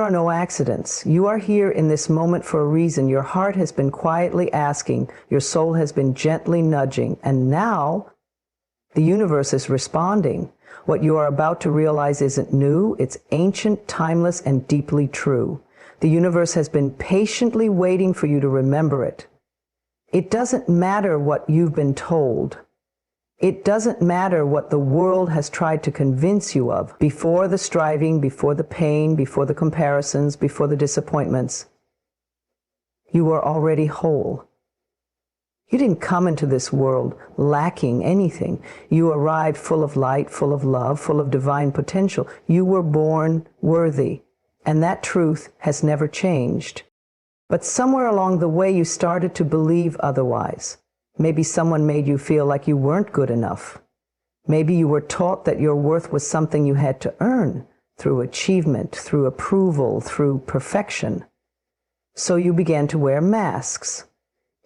are no accidents. You are here in this moment for a reason. Your heart has been quietly asking, your soul has been gently nudging, and now the universe is responding. What you are about to realize isn't new, it's ancient, timeless, and deeply true. The universe has been patiently waiting for you to remember it. It doesn't matter what you've been told. It doesn't matter what the world has tried to convince you of, before the striving, before the pain, before the comparisons, before the disappointments. You are already whole. You didn't come into this world lacking anything. You arrived full of light, full of love, full of divine potential. You were born worthy, and that truth has never changed. But somewhere along the way, you started to believe otherwise. Maybe someone made you feel like you weren't good enough. Maybe you were taught that your worth was something you had to earn through achievement, through approval, through perfection. So you began to wear masks.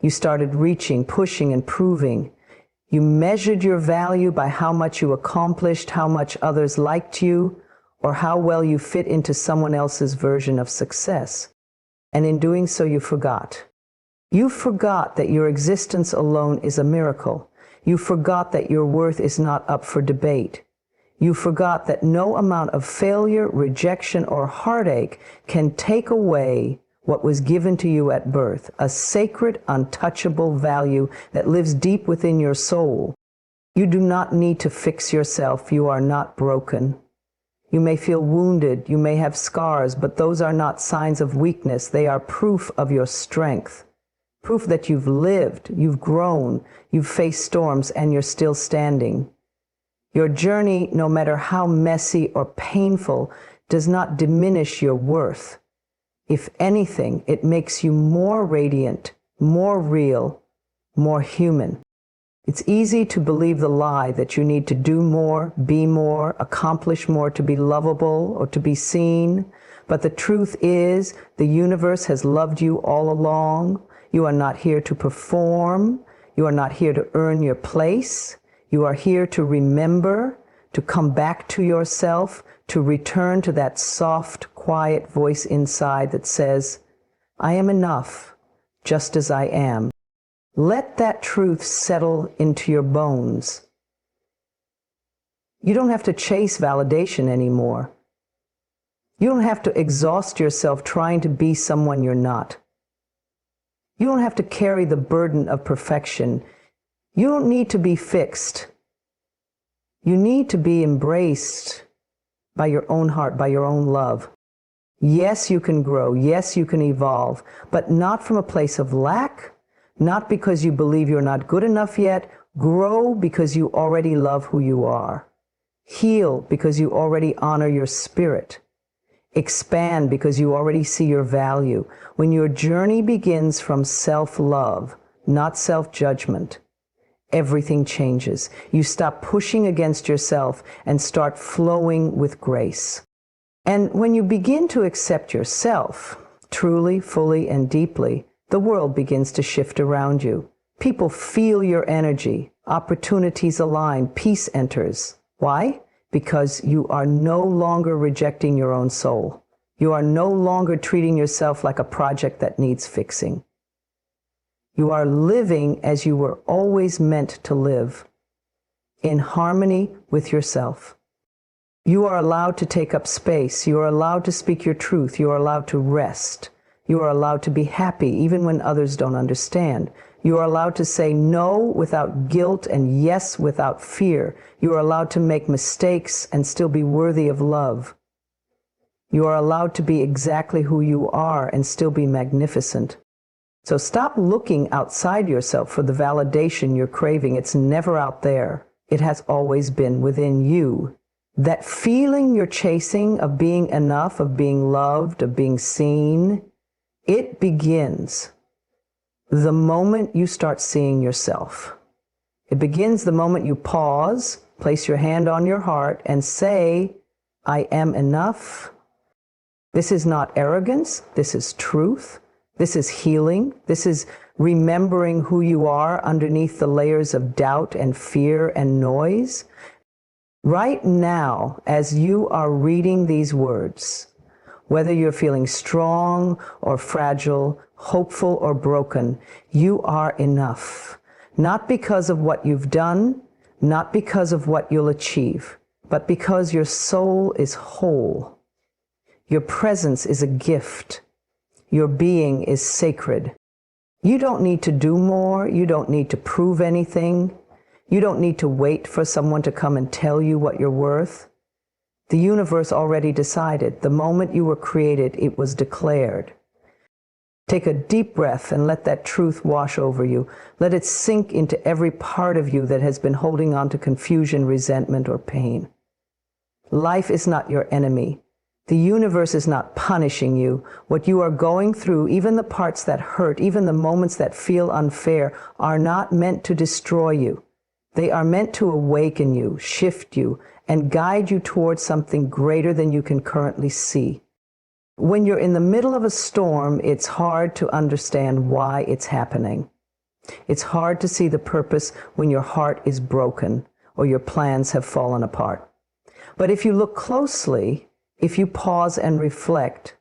You started reaching, pushing, and proving. You measured your value by how much you accomplished, how much others liked you, or how well you fit into someone else's version of success. And in doing so, you forgot. You forgot that your existence alone is a miracle. You forgot that your worth is not up for debate. You forgot that no amount of failure, rejection, or heartache can take away what was given to you at birth, a sacred, untouchable value that lives deep within your soul. You do not need to fix yourself. You are not broken. You may feel wounded, you may have scars, but those are not signs of weakness. They are proof of your strength. Proof that you've lived, you've grown, you've faced storms, and you're still standing. Your journey, no matter how messy or painful, does not diminish your worth. If anything, it makes you more radiant, more real, more human. It's easy to believe the lie that you need to do more, be more, accomplish more to be lovable or to be seen. But the truth is, the universe has loved you all along. You are not here to perform. You are not here to earn your place. You are here to remember, to come back to yourself, to return to that soft, quiet voice inside that says, I am enough, just as I am. Let that truth settle into your bones. You don't have to chase validation anymore. You don't have to exhaust yourself trying to be someone you're not. You don't have to carry the burden of perfection. You don't need to be fixed. You need to be embraced by your own heart, by your own love. Yes, you can grow. Yes, you can evolve, but not from a place of lack, not because you believe you're not good enough yet. Grow because you already love who you are. Heal because you already honor your spirit. Expand because you already see your value. When your journey begins from self-love, not self-judgment, everything changes. You stop pushing against yourself and start flowing with grace. And when you begin to accept yourself, truly, fully, and deeply, the world begins to shift around you. People feel your energy. Opportunities align. Peace enters. Why? Because you are no longer rejecting your own soul. You are no longer treating yourself like a project that needs fixing. You are living as you were always meant to live, in harmony with yourself. You are allowed to take up space. You are allowed to speak your truth. You are allowed to rest. You are allowed to be happy even when others don't understand. You are allowed to say no without guilt and yes without fear. You are allowed to make mistakes and still be worthy of love. You are allowed to be exactly who you are and still be magnificent. So stop looking outside yourself for the validation you're craving. It's never out there. It has always been within you. That feeling you're chasing of being enough, of being loved, of being seen, it begins the moment you start seeing yourself. It begins the moment you pause, place your hand on your heart, and say, I am enough. This is not arrogance. This is truth. This is healing. This is remembering who you are underneath the layers of doubt and fear and noise. Right now, as you are reading these words, Whether you're feeling strong or fragile, hopeful or broken, you are enough. Not because of what you've done, not because of what you'll achieve, but because your soul is whole. Your presence is a gift. Your being is sacred. You don't need to do more. You don't need to prove anything. You don't need to wait for someone to come and tell you what you're worth. The universe already decided. The moment you were created, it was declared. Take a deep breath and let that truth wash over you. Let it sink into every part of you that has been holding on to confusion, resentment, or pain. Life is not your enemy. The universe is not punishing you. What you are going through, even the parts that hurt, even the moments that feel unfair, are not meant to destroy you. They are meant to awaken you, shift you, and guide you towards something greater than you can currently see. When you're in the middle of a storm, it's hard to understand why it's happening. It's hard to see the purpose when your heart is broken or your plans have fallen apart. But if you look closely, if you pause and reflect,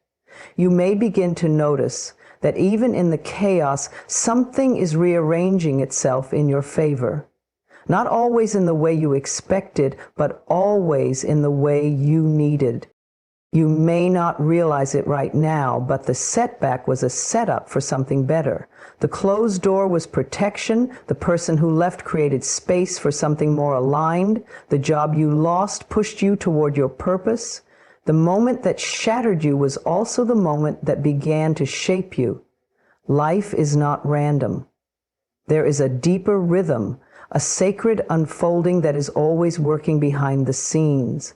you may begin to notice that even in the chaos, something is rearranging itself in your favor. Not always in the way you expected, but always in the way you needed. You may not realize it right now, but the setback was a setup for something better. The closed door was protection. The person who left created space for something more aligned. The job you lost pushed you toward your purpose. The moment that shattered you was also the moment that began to shape you. Life is not random. There is a deeper rhythm, a sacred unfolding that is always working behind the scenes.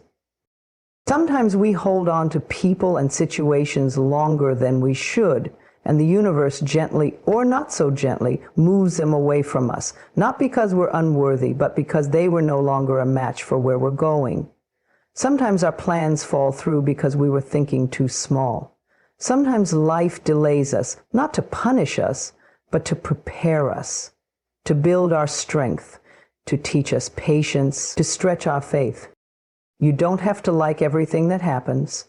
Sometimes we hold on to people and situations longer than we should, and the universe gently, or not so gently, moves them away from us, not because we're unworthy, but because they were no longer a match for where we're going. Sometimes our plans fall through because we were thinking too small. Sometimes life delays us, not to punish us, but to prepare us, to build our strength, to teach us patience, to stretch our faith. You don't have to like everything that happens.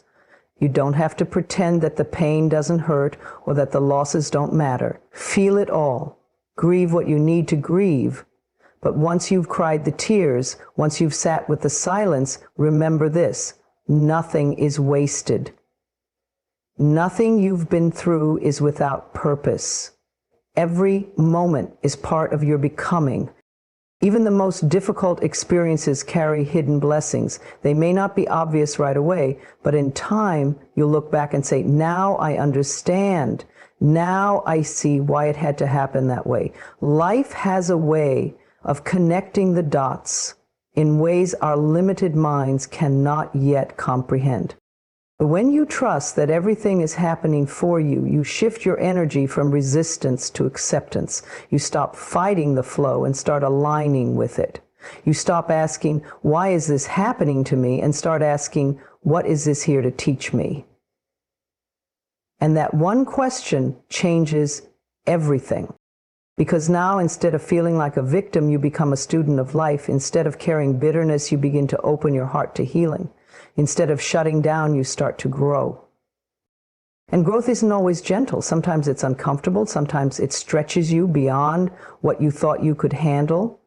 You don't have to pretend that the pain doesn't hurt or that the losses don't matter. Feel it all. Grieve what you need to grieve. But once you've cried the tears, once you've sat with the silence, remember this: nothing is wasted. Nothing you've been through is without purpose. Every moment is part of your becoming. Even the most difficult experiences carry hidden blessings. They may not be obvious right away, but in time, you'll look back and say, now I understand. Now I see why it had to happen that way. Life has a way of connecting the dots in ways our limited minds cannot yet comprehend. When you trust that everything is happening for you, you shift your energy from resistance to acceptance. You stop fighting the flow and start aligning with it. You stop asking, why is this happening to me? And start asking, what is this here to teach me? And that one question changes everything. Because now, instead of feeling like a victim, you become a student of life. Instead of carrying bitterness, you begin to open your heart to healing. Instead of shutting down, you start to grow. And growth isn't always gentle. Sometimes it's uncomfortable. Sometimes it stretches you beyond what you thought you could handle.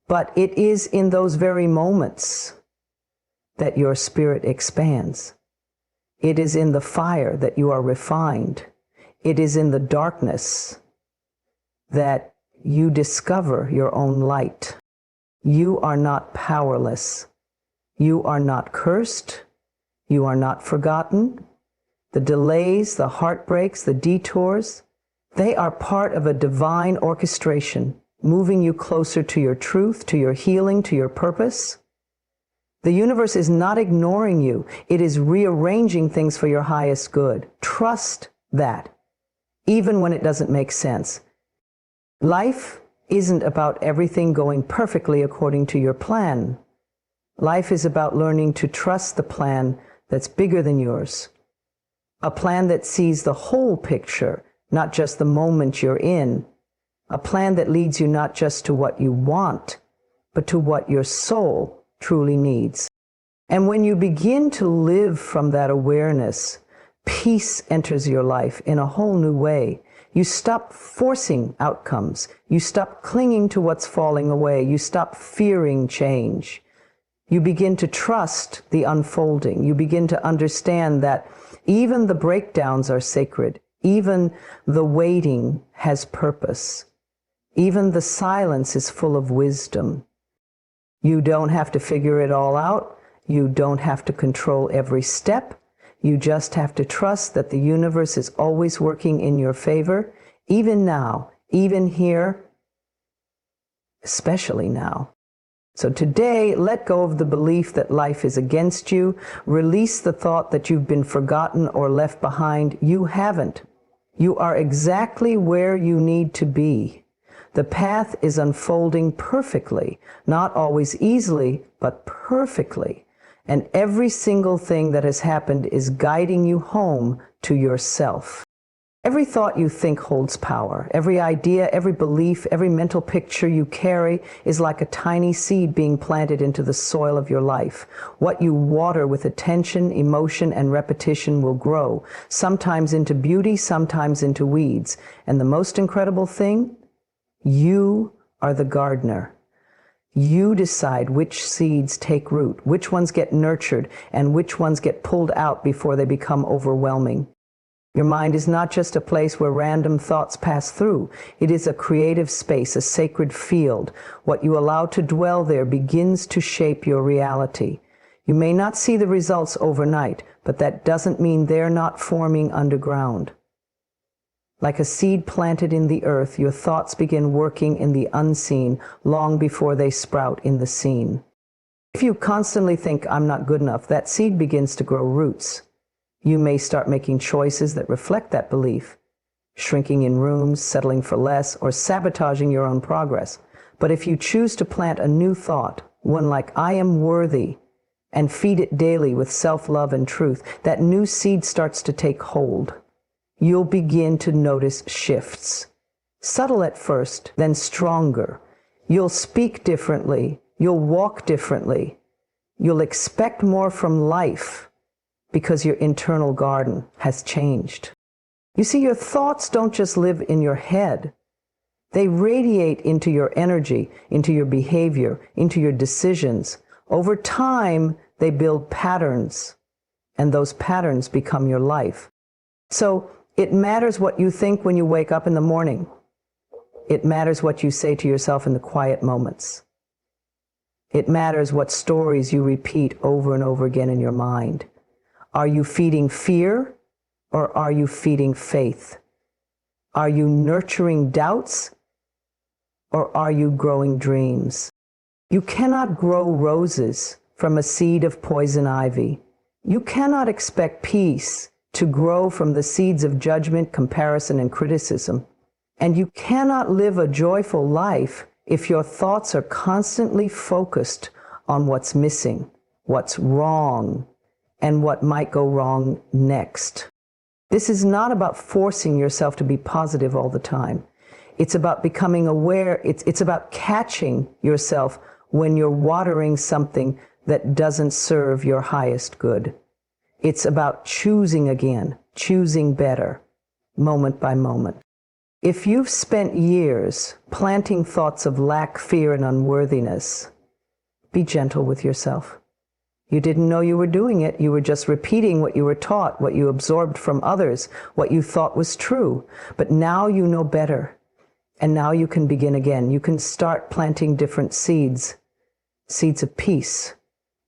But it is in those very moments that your spirit expands. It is in the fire that you are refined. It is in the darkness that you discover your own light. You are not powerless. You are not cursed. You are not forgotten. The delays, the heartbreaks, the detours, they are part of a divine orchestration, moving you closer to your truth, to your healing, to your purpose. The universe is not ignoring you. It is rearranging things for your highest good. Trust that, even when it doesn't make sense. Life isn't about everything going perfectly according to your plan. Life is about learning to trust the plan that's bigger than yours. A plan that sees the whole picture, not just the moment you're in. A plan that leads you not just to what you want, but to what your soul truly needs. And when you begin to live from that awareness, Peace enters your life in a whole new way. You stop forcing outcomes. You stop clinging to what's falling away. You stop fearing change. You begin to trust the unfolding. You begin to understand that even the breakdowns are sacred. Even the waiting has purpose. Even the silence is full of wisdom. You don't have to figure it all out. You don't have to control every step. You just have to trust that the universe is always working in your favor, even now, even here, especially now. So today, let go of the belief that life is against you. Release the thought that you've been forgotten or left behind. You haven't. You are exactly where you need to be. The path is unfolding perfectly, not always easily, but perfectly. And every single thing that has happened is guiding you home to yourself. Every thought you think holds power. Every idea, every belief, every mental picture you carry is like a tiny seed being planted into the soil of your life. What you water with attention, emotion, and repetition will grow, sometimes into beauty, sometimes into weeds. And the most incredible thing, you are the gardener. You decide which seeds take root, which ones get nurtured, and which ones get pulled out before they become overwhelming. Your mind is not just a place where random thoughts pass through. It is a creative space, a sacred field. What you allow to dwell there begins to shape your reality. You may not see the results overnight, but that doesn't mean they're not forming underground. Like a seed planted in the earth, your thoughts begin working in the unseen long before they sprout in the seen. If you constantly think, I'm not good enough, that seed begins to grow roots. You may start making choices that reflect that belief, shrinking in rooms, settling for less, or sabotaging your own progress. But if you choose to plant a new thought, one like, I am worthy, and feed it daily with self-love and truth, that new seed starts to take hold. You'll begin to notice shifts. Subtle at first, then stronger. You'll speak differently. You'll walk differently. You'll expect more from life because your internal garden has changed. You see, your thoughts don't just live in your head. They radiate into your energy, into your behavior, into your decisions. Over time, they build patterns, and those patterns become your life. So, it matters what you think when you wake up in the morning. It matters what you say to yourself in the quiet moments. It matters what stories you repeat over and over again in your mind. Are you feeding fear or are you feeding faith? Are you nurturing doubts or are you growing dreams? You cannot grow roses from a seed of poison ivy. You cannot expect peace to grow from the seeds of judgment, comparison, and criticism. And you cannot live a joyful life if your thoughts are constantly focused on what's missing, what's wrong, and what might go wrong next. This is not about forcing yourself to be positive all the time. It's about becoming aware. It's about catching yourself when you're watering something that doesn't serve your highest good. It's about choosing again, choosing better, moment by moment. If you've spent years planting thoughts of lack, fear, and unworthiness, be gentle with yourself. You didn't know you were doing it. You were just repeating what you were taught, what you absorbed from others, what you thought was true. But now you know better. And now you can begin again. You can start planting different seeds. Seeds of peace,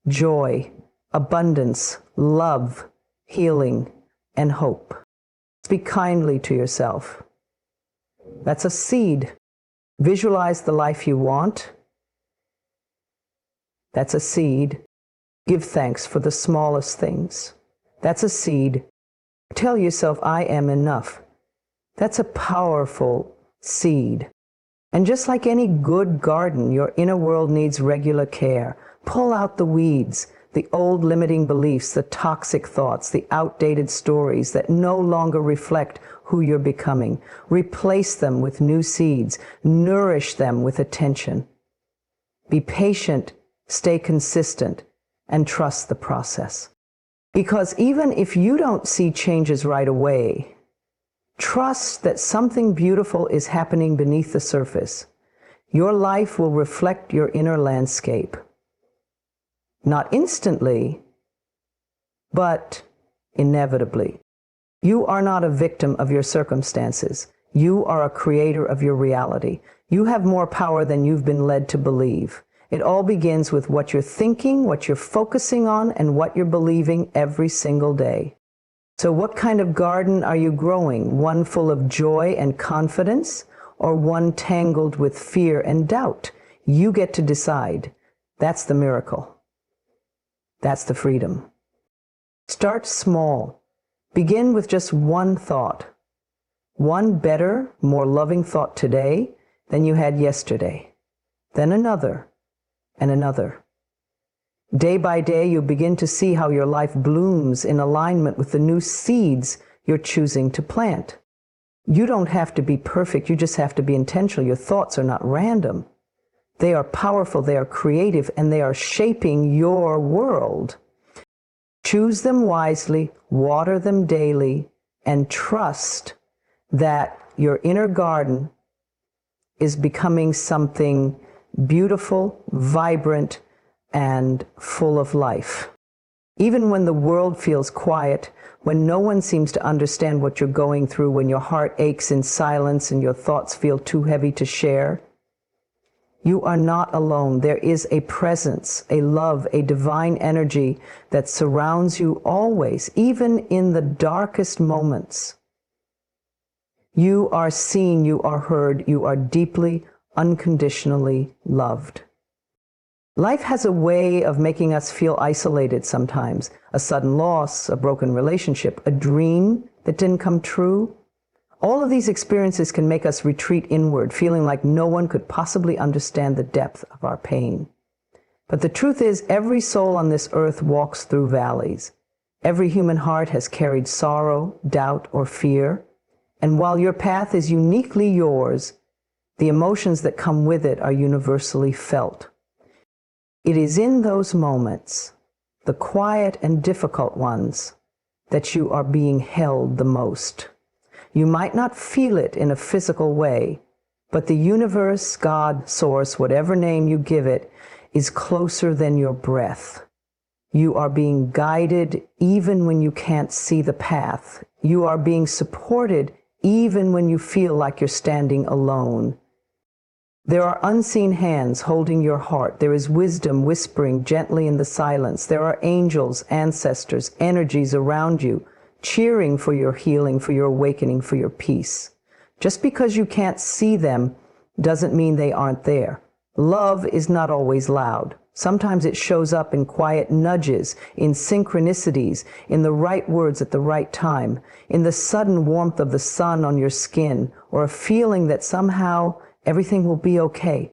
joy, abundance, love, healing, and hope. Speak kindly to yourself. That's a seed. Visualize the life you want. That's a seed. Give thanks for the smallest things. That's a seed. Tell yourself, I am enough. That's a powerful seed. And just like any good garden, your inner world needs regular care. Pull out the weeds, the old limiting beliefs, the toxic thoughts, the outdated stories that no longer reflect who you're becoming. Replace them with new seeds. Nourish them with attention. Be patient, stay consistent, and trust the process. Because even if you don't see changes right away, trust that something beautiful is happening beneath the surface. Your life will reflect your inner landscape. Not instantly, but inevitably. You are not a victim of your circumstances. You are a creator of your reality. You have more power than you've been led to believe. It all begins with what you're thinking, what you're focusing on, and what you're believing every single day. So what kind of garden are you growing? One full of joy and confidence, or one tangled with fear and doubt? You get to decide. That's the miracle. That's the freedom. Start small. Begin with just one thought. One better, more loving thought today than you had yesterday. Then another, and another. Day by day, you begin to see how your life blooms in alignment with the new seeds you're choosing to plant. You don't have to be perfect, you just have to be intentional. Your thoughts are not random. They are powerful, they are creative, and they are shaping your world. Choose them wisely, water them daily, and trust that your inner garden is becoming something beautiful, vibrant, and full of life. Even when the world feels quiet, when no one seems to understand what you're going through, when your heart aches in silence and your thoughts feel too heavy to share, you are not alone. There is a presence, a love, a divine energy that surrounds you always, even in the darkest moments. You are seen, you are heard, you are deeply, unconditionally loved. Life has a way of making us feel isolated sometimes. A sudden loss, a broken relationship, a dream that didn't come true. All of these experiences can make us retreat inward, feeling like no one could possibly understand the depth of our pain. But the truth is, every soul on this earth walks through valleys. Every human heart has carried sorrow, doubt, or fear. And while your path is uniquely yours, the emotions that come with it are universally felt. It is in those moments, the quiet and difficult ones, that you are being held the most. You might not feel it in a physical way, but the universe, God, source, whatever name you give it, is closer than your breath. You are being guided even when you can't see the path. You are being supported even when you feel like you're standing alone. There are unseen hands holding your heart. There is wisdom whispering gently in the silence. There are angels, ancestors, energies around you, cheering for your healing, for your awakening, for your peace. Just because you can't see them doesn't mean they aren't there. Love is not always loud. Sometimes it shows up in quiet nudges, in synchronicities, in the right words at the right time, in the sudden warmth of the sun on your skin, or a feeling that somehow everything will be okay.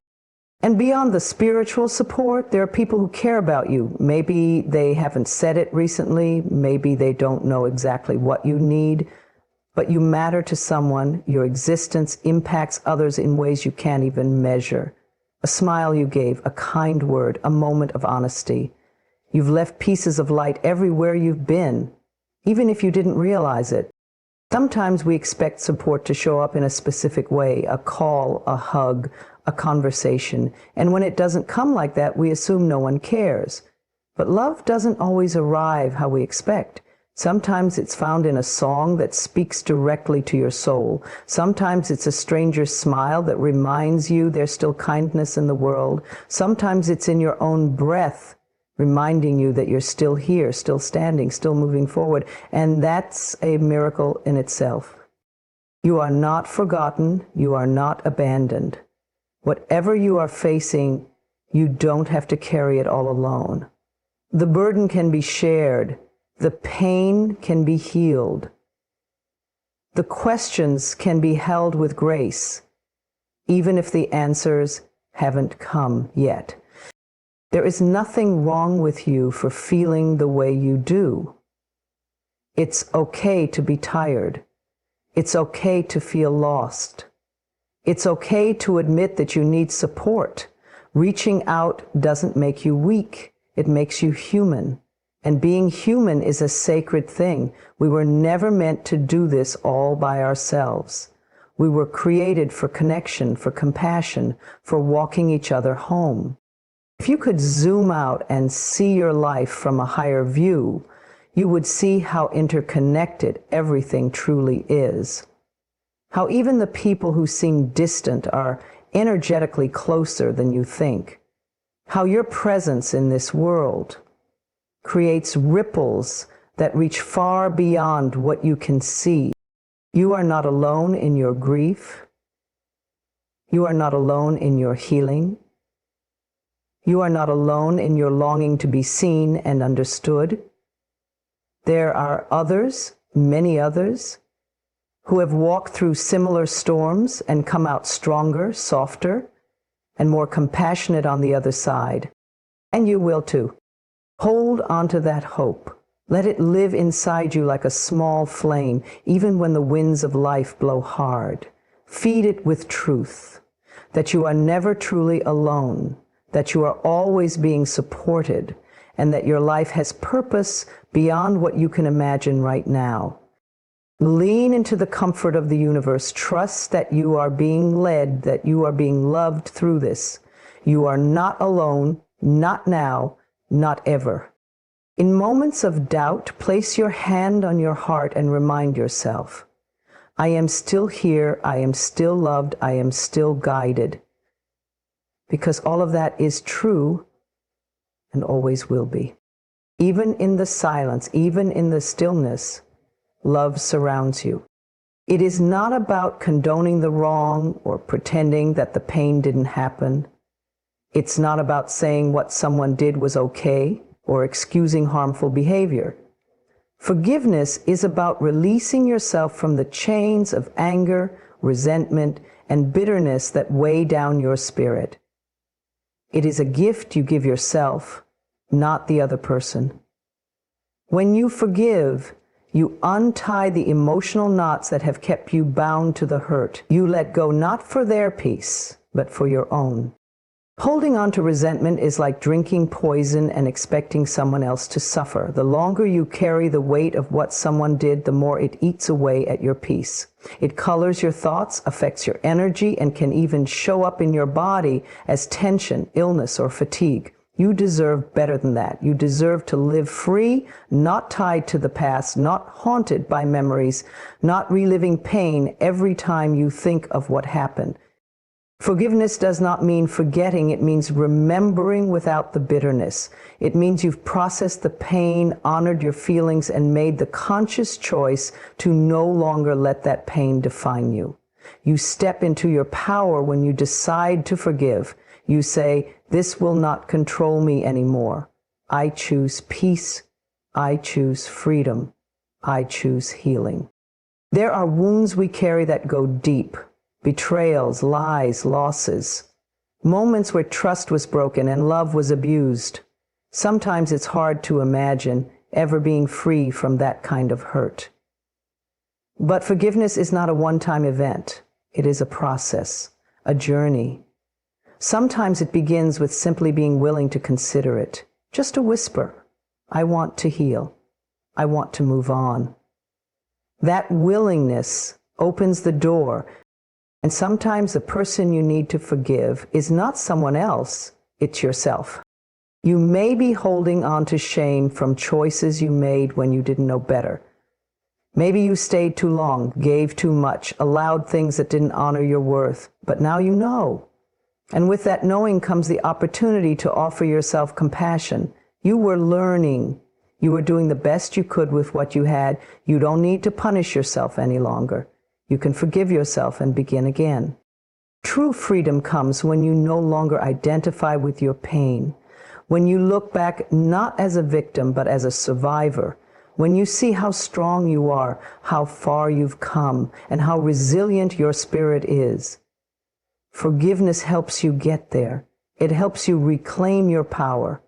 And beyond the spiritual support, there are people who care about you. Maybe they haven't said it recently, maybe they don't know exactly what you need, but you matter to someone. Your existence impacts others in ways you can't even measure. A smile you gave, a kind word, a moment of honesty. You've left pieces of light everywhere you've been, even if you didn't realize it. Sometimes we expect support to show up in a specific way, a call, a hug, a conversation. And when it doesn't come like that, we assume no one cares. But love doesn't always arrive how we expect. Sometimes it's found in a song that speaks directly to your soul. Sometimes it's a stranger's smile that reminds you there's still kindness in the world. Sometimes it's in your own breath, reminding you that you're still here, still standing, still moving forward. And that's a miracle in itself. You are not forgotten. You are not abandoned. Whatever you are facing, you don't have to carry it all alone. The burden can be shared. The pain can be healed. The questions can be held with grace, even if the answers haven't come yet. There is nothing wrong with you for feeling the way you do. It's okay to be tired. It's okay to feel lost. It's okay to admit that you need support. Reaching out doesn't make you weak. It makes you human. And being human is a sacred thing. We were never meant to do this all by ourselves. We were created for connection, for compassion, for walking each other home. If you could zoom out and see your life from a higher view, you would see how interconnected everything truly is. How even the people who seem distant are energetically closer than you think. How your presence in this world creates ripples that reach far beyond what you can see. You are not alone in your grief. You are not alone in your healing. You are not alone in your longing to be seen and understood. There are others, many others, who have walked through similar storms and come out stronger, softer, and more compassionate on the other side. And you will too. Hold on to that hope. Let it live inside you like a small flame, even when the winds of life blow hard. Feed it with truth, that you are never truly alone, that you are always being supported, and that your life has purpose beyond what you can imagine right now. Lean into the comfort of the universe. Trust that you are being led, that you are being loved through this. You are not alone, not now, not ever. In moments of doubt, place your hand on your heart and remind yourself, I am still here, I am still loved, I am still guided. Because all of that is true and always will be. Even in the silence, even in the stillness, love surrounds you. It is not about condoning the wrong or pretending that the pain didn't happen. It's not about saying what someone did was okay or excusing harmful behavior. Forgiveness is about releasing yourself from the chains of anger, resentment, and bitterness that weigh down your spirit. It is a gift you give yourself, not the other person. When you forgive, you untie the emotional knots that have kept you bound to the hurt. You let go not for their peace, but for your own. Holding on to resentment is like drinking poison and expecting someone else to suffer. The longer you carry the weight of what someone did, the more it eats away at your peace. It colors your thoughts, affects your energy, and can even show up in your body as tension, illness, or fatigue. You deserve better than that. You deserve to live free, not tied to the past, not haunted by memories, not reliving pain every time you think of what happened. Forgiveness does not mean forgetting. It means remembering without the bitterness. It means you've processed the pain, honored your feelings, and made the conscious choice to no longer let that pain define you. You step into your power when you decide to forgive. You say, this will not control me anymore. I choose peace. I choose freedom. I choose healing. There are wounds we carry that go deep. Betrayals, lies, losses. Moments where trust was broken and love was abused. Sometimes it's hard to imagine ever being free from that kind of hurt. But forgiveness is not a one-time event. It is a process, a journey. Sometimes it begins with simply being willing to consider it. Just a whisper. I want to heal. I want to move on. That willingness opens the door. And sometimes the person you need to forgive is not someone else, it's yourself. You may be holding on to shame from choices you made when you didn't know better. Maybe you stayed too long, gave too much, allowed things that didn't honor your worth, but now you know. And with that knowing comes the opportunity to offer yourself compassion. You were learning. You were doing the best you could with what you had. You don't need to punish yourself any longer. You can forgive yourself and begin again. True freedom comes when you no longer identify with your pain, when you look back not as a victim but as a survivor, when you see how strong you are, how far you've come, and how resilient your spirit is. Forgiveness helps you get there. It helps you reclaim your power.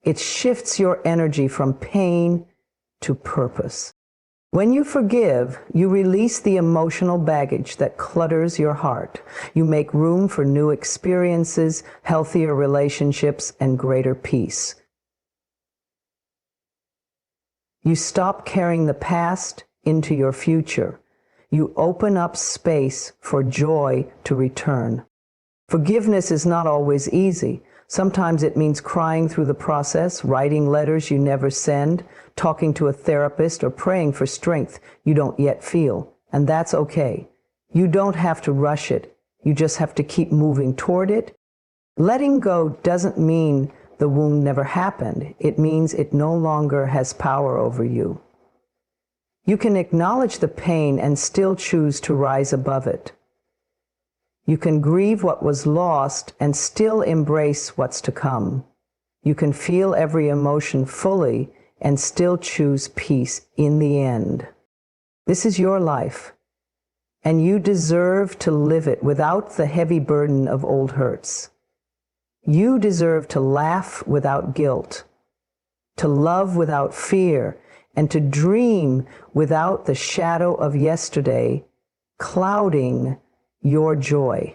It shifts your energy from pain to purpose. When you forgive, you release the emotional baggage that clutters your heart. You make room for new experiences, healthier relationships, and greater peace. You stop carrying the past into your future. You open up space for joy to return. Forgiveness is not always easy. Sometimes it means crying through the process, writing letters you never send, talking to a therapist, or praying for strength you don't yet feel. And that's okay. You don't have to rush it. You just have to keep moving toward it. Letting go doesn't mean the wound never happened. It means it no longer has power over you. You can acknowledge the pain and still choose to rise above it. You can grieve what was lost and still embrace what's to come. You can feel every emotion fully and still choose peace in the end. This is your life, and you deserve to live it without the heavy burden of old hurts. You deserve to laugh without guilt, to love without fear, and to dream without the shadow of yesterday clouding your joy.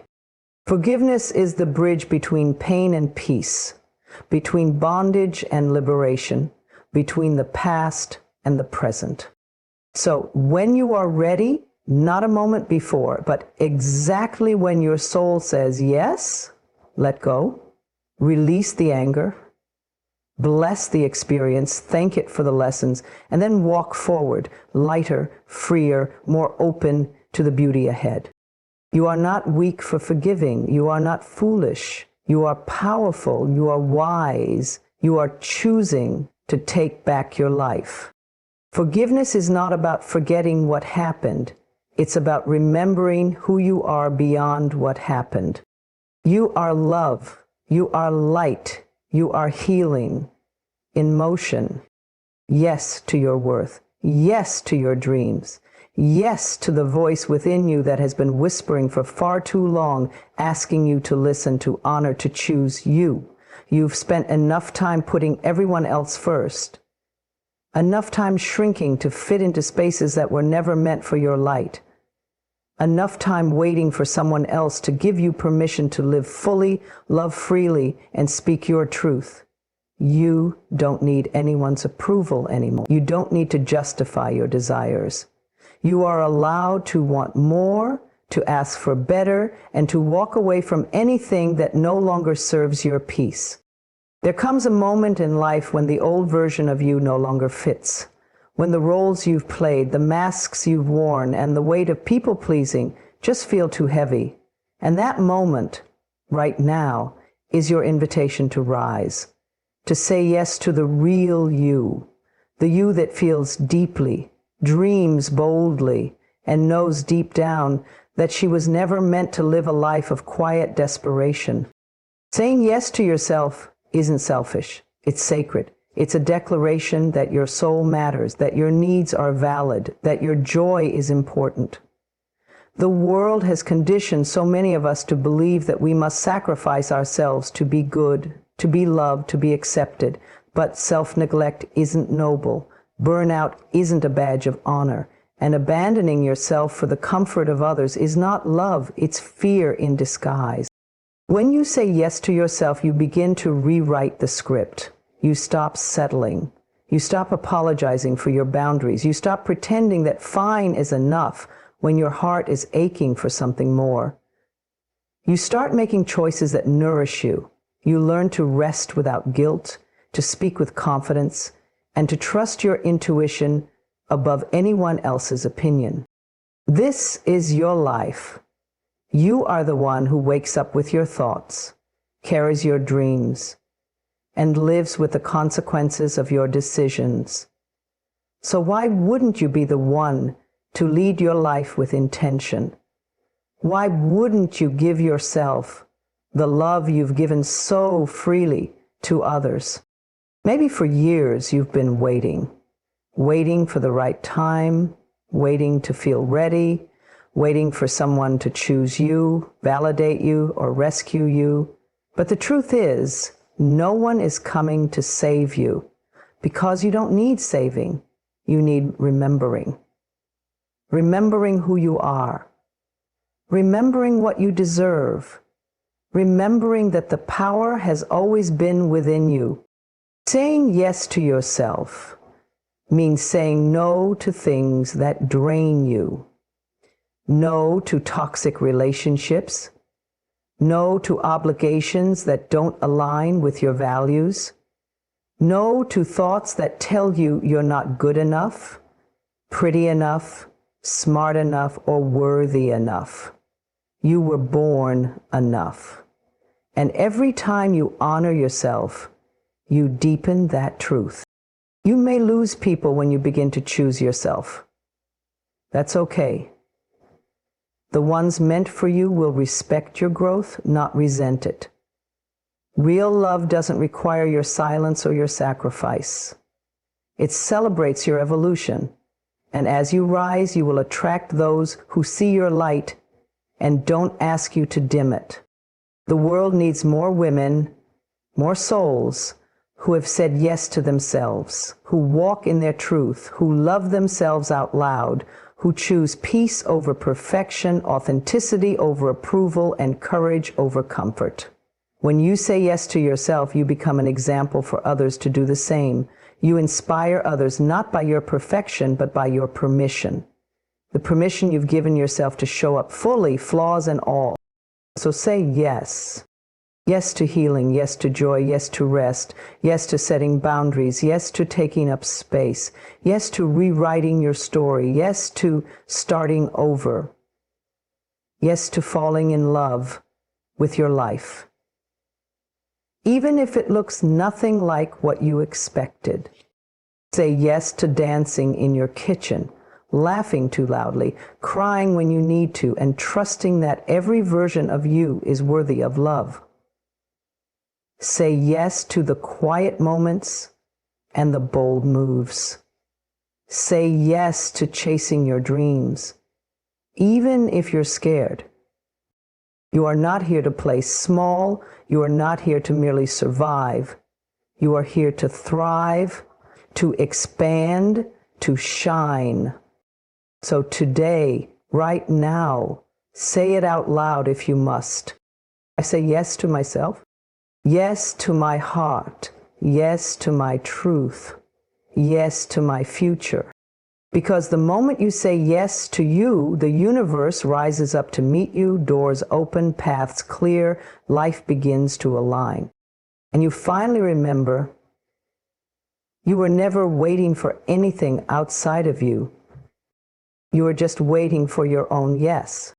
Forgiveness is the bridge between pain and peace, between bondage and liberation, between the past and the present. So when you are ready, not a moment before, but exactly when your soul says yes, let go, release the anger, bless the experience, thank it for the lessons, and then walk forward, lighter, freer, more open to the beauty ahead. You are not weak for forgiving. You are not foolish. You are powerful. You are wise. You are choosing to take back your life. Forgiveness is not about forgetting what happened. It's about remembering who you are beyond what happened. You are love. You are light. You are healing in motion. Yes to your worth. Yes to your dreams. Yes to the voice within you that has been whispering for far too long, asking you to listen, to honor, to choose you. You've spent enough time putting everyone else first, enough time shrinking to fit into spaces that were never meant for your light, enough time waiting for someone else to give you permission to live fully, love freely, and speak your truth. You don't need anyone's approval anymore. You don't need to justify your desires. You are allowed to want more, to ask for better, and to walk away from anything that no longer serves your peace. There comes a moment in life when the old version of you no longer fits, when the roles you've played, the masks you've worn, and the weight of people-pleasing just feel too heavy. And that moment, right now, is your invitation to rise, to say yes to the real you, the you that feels deeply, dreams boldly, and knows deep down that she was never meant to live a life of quiet desperation. Saying yes to yourself isn't selfish. It's sacred. It's a declaration that your soul matters, that your needs are valid, that your joy is important. The world has conditioned so many of us to believe that we must sacrifice ourselves to be good, to be loved, to be accepted. But self-neglect isn't noble. Burnout isn't a badge of honor, and abandoning yourself for the comfort of others is not love, it's fear in disguise. When you say yes to yourself, you begin to rewrite the script. You stop settling. You stop apologizing for your boundaries. You stop pretending that fine is enough when your heart is aching for something more. You start making choices that nourish you. You learn to rest without guilt, to speak with confidence, and to trust your intuition above anyone else's opinion. This is your life. You are the one who wakes up with your thoughts, carries your dreams, and lives with the consequences of your decisions. So why wouldn't you be the one to lead your life with intention? Why wouldn't you give yourself the love you've given so freely to others? Maybe for years you've been waiting for the right time, waiting to feel ready, waiting for someone to choose you, validate you, or rescue you. But the truth is, no one is coming to save you, because you don't need saving. You need remembering. Remembering who you are. Remembering what you deserve. Remembering that the power has always been within you. Saying yes to yourself means saying no to things that drain you. No to toxic relationships. No to obligations that don't align with your values. No to thoughts that tell you you're not good enough, pretty enough, smart enough, or worthy enough. You were born enough. And every time you honor yourself, you deepen that truth. You may lose people when you begin to choose yourself. That's okay. The ones meant for you will respect your growth, not resent it. Real love doesn't require your silence or your sacrifice. It celebrates your evolution. And as you rise, you will attract those who see your light and don't ask you to dim it. The world needs more women, more souls, who have said yes to themselves, who walk in their truth, who love themselves out loud, who choose peace over perfection, authenticity over approval, and courage over comfort. When you say yes to yourself, you become an example for others to do the same. You inspire others not by your perfection, but by your permission. The permission you've given yourself to show up fully, flaws and all. So say yes. Yes to healing, yes to joy, yes to rest, yes to setting boundaries, yes to taking up space, yes to rewriting your story, yes to starting over, yes to falling in love with your life. Even if it looks nothing like what you expected. Say yes to dancing in your kitchen, laughing too loudly, crying when you need to, and trusting that every version of you is worthy of love. Say yes to the quiet moments and the bold moves. Say yes to chasing your dreams, even if you're scared. You are not here to play small. You are not here to merely survive. You are here to thrive, to expand, to shine. So today, right now, say it out loud if you must. I say yes to myself. Yes to my heart. Yes to my truth. Yes to my future. Because the moment you say yes to you, the universe rises up to meet you, doors open, paths clear, life begins to align. And you finally remember you were never waiting for anything outside of you. You were just waiting for your own yes.